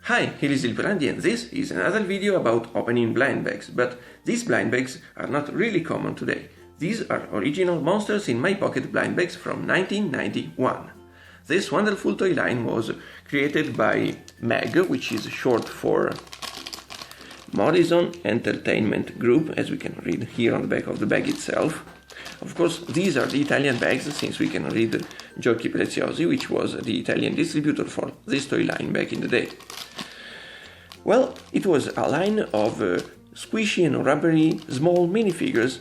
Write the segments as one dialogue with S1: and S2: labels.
S1: Hi, here is liprandi and this is another video about opening blind bags, but these blind bags are not really common today. These are original monsters in my pocket blind bags from 1991. This wonderful toy line was created by MEG, which is short for Morrison Entertainment Group, as we can read here on the back of the bag itself. Of course, these are the Italian bags, since we can read Giochi Preziosi, which was the Italian distributor for this toy line back in the day. Well, it was a line of squishy and rubbery small minifigures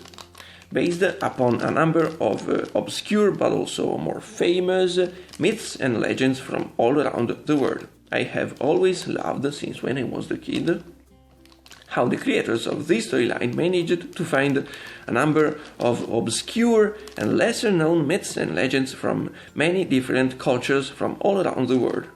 S1: based upon a number of obscure but also more famous myths and legends from all around the world. I have always loved, since when I was a kid, how the creators of this toy line managed to find a number of obscure and lesser known myths and legends from many different cultures from all around the world.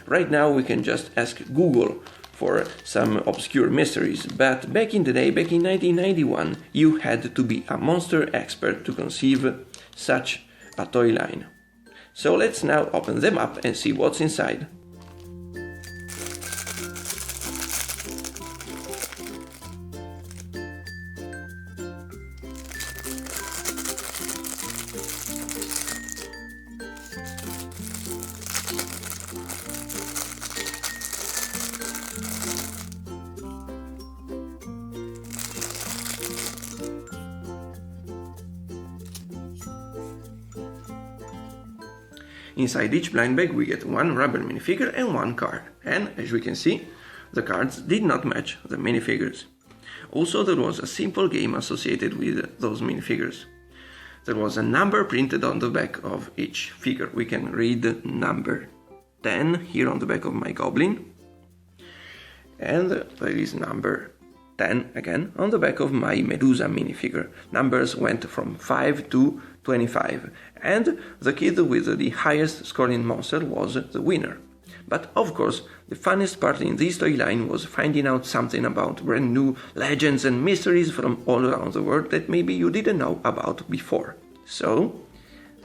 S1: Right now we can just ask Google for some obscure mysteries, but back in the day, back in 1991, you had to be a monster expert to conceive such a toy line. So let's now open them up and see what's inside. Inside each blind bag we get one rubber minifigure and one card, and as we can see, the cards did not match the minifigures. Also, there was a simple game associated with those minifigures. There was a number printed on the back of each figure. We can read number 10 here on the back of my goblin, and there is number 10 again on the back of my Medusa minifigure. Numbers went from 5 to 25, and the kid with the highest scoring monster was the winner. But of course, the funniest part in this toy line was finding out something about brand new legends and mysteries from all around the world that maybe you didn't know about before. So,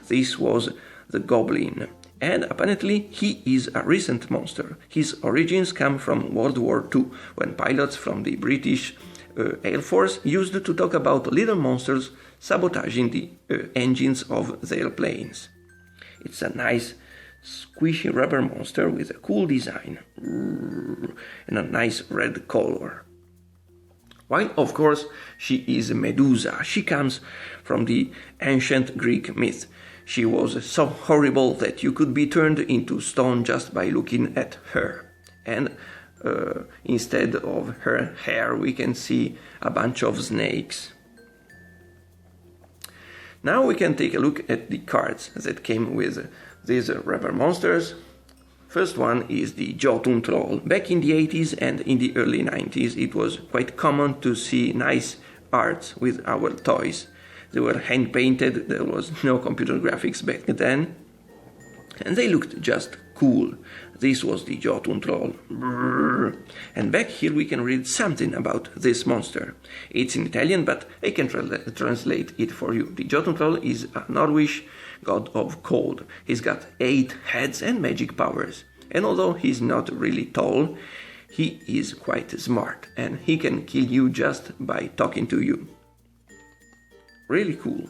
S1: this was the Goblin, and apparently he is a recent monster. His origins come from World War II, when pilots from the British Air Force used to talk about little monsters sabotaging the engines of their planes. It's a nice squishy rubber monster with a cool design and a nice red color. While of course she is Medusa, she comes from the ancient Greek myth. She was so horrible that you could be turned into stone just by looking at her. And instead of her hair we can see a bunch of snakes. Now we can take a look at the cards that came with these rubber monsters. First one is the Jotun Troll. Back in the 80s and in the early 90s it was quite common to see nice arts with our toys. They were hand painted, there was no computer graphics back then, and they looked just cool. This was the Jotun Troll. And back here we can read something about this monster. It's in Italian, but I can translate it for you. The Jotun Troll is a Norwish god of cold. He's got 8 heads and magic powers. And although he's not really tall, he is quite smart, and he can kill you just by talking to you. Really cool.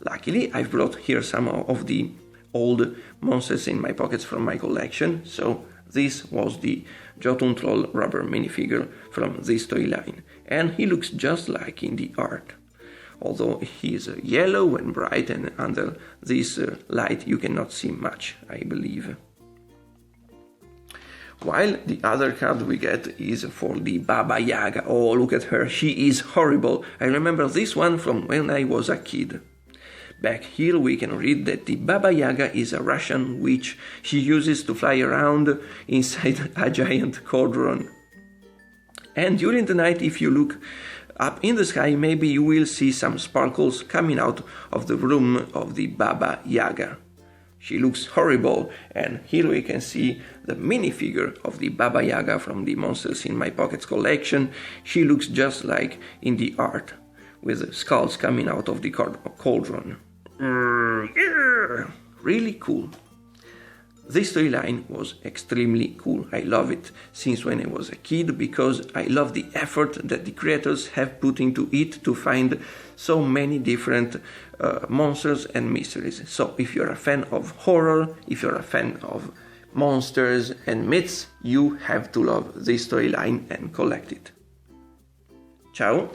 S1: Luckily, I've brought here some of the old monsters in my pockets from my collection, so this was the Jotun Troll rubber minifigure from this toy line, and he looks just like in the art. Although he is yellow and bright, and under this light you cannot see much, I believe. While the other card we get is for the Baba Yaga. Oh, look at her, she is horrible. I remember this one from when I was a kid. Back here we can read that the Baba Yaga is a Russian witch. She uses to fly around inside a giant cauldron. And during the night, if you look up in the sky, maybe you will see some sparkles coming out of the room of the Baba Yaga. She looks horrible, and here we can see the minifigure of the Baba Yaga from the Monsters in My Pockets collection. She looks just like in the art, with skulls coming out of the cauldron. Really cool. This storyline was extremely cool. I love it since when I was a kid because I love the effort that the creators have put into it to find so many different monsters and mysteries. So if you're a fan of horror, if you're a fan of monsters and myths, you have to love this storyline and collect it. Ciao!